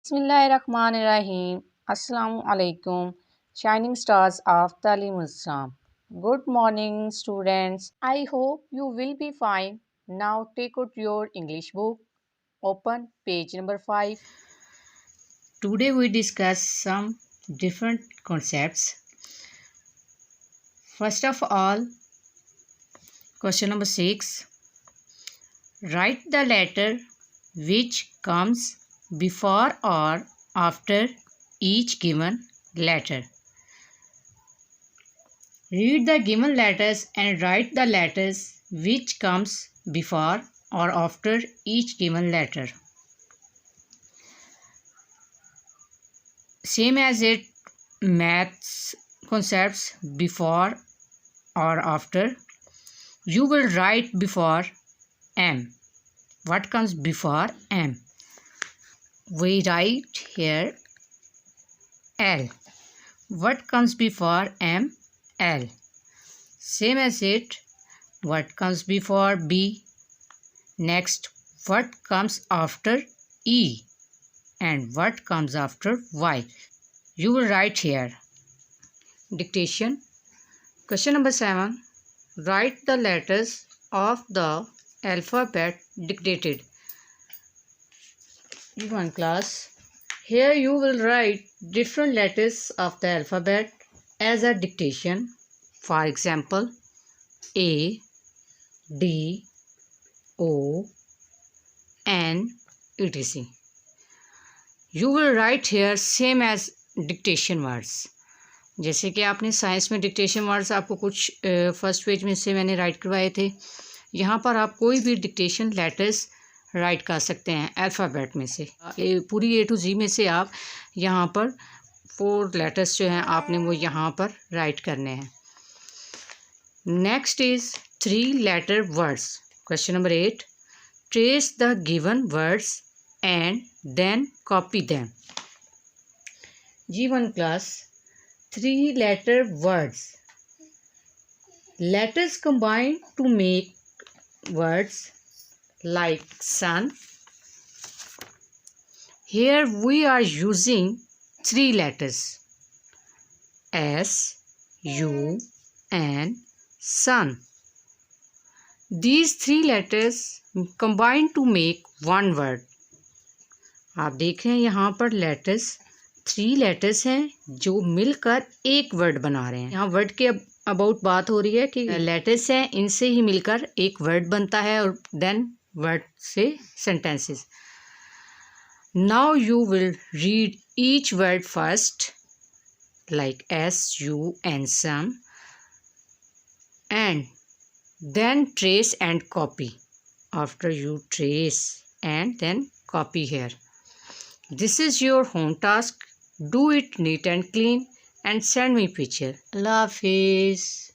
Bismillahirrahmanirrahim. Assalamu alaikum. Shining stars of Talim Islam. Good morning, students. I hope you will be fine. Now take out your English book. Open page number 5. Today we discuss some different concepts. First of all, question number 6. Write the letter which comes before or after each given letter. Read the given letters and write the letters which comes before or after each given letter. Same as it maths concepts before or after. You will write before M. What comes before M? We write here L. What comes before M? L. Same as it. What comes before B? Next, what comes after E? And what comes after Y? You will write here. Dictation. Question number 7. Write the letters of the alphabet dictated. One class. Here you will write different letters of the alphabet as a dictation. For example, A, D, O, N, etc. You will write here same as dictation words. जैसे कि आपने science में dictation words आपको कुछ first page में से मैंने right करवाए थे, यहाँ पर आप कोई भी डिक्टेशन लेटर्स राइट कर सकते हैं अल्फ़ाबेट में से। पूरी A to Z में से आप यहाँ पर 4 लेटर्स जो हैं आपने वो यहाँ पर राइट करने हैं। Next is 3 letter words. Question number 8. Trace the given words and then copy them. G1 class. 3 letter words. Letters combine to make words like sun. Here we are using 3 letters S, U and sun. These 3 letters combine to make one word. आप देख रहे हैं यहाँ पर letters 3 letters हैं जो मिलकर एक वर्ड बना रहे हैं। यहाँ वर्ड के अबाउट बात हो रही है कि लेटर्स हैं, इनसे ही मिलकर एक वर्ड बनता है और देन वर्ड से sentences. Now you will read each word first like S, U and sun and then trace and copy. After you trace and then copy here. This is your home task. Do it neat and clean and send me picture. Allah Hafiz.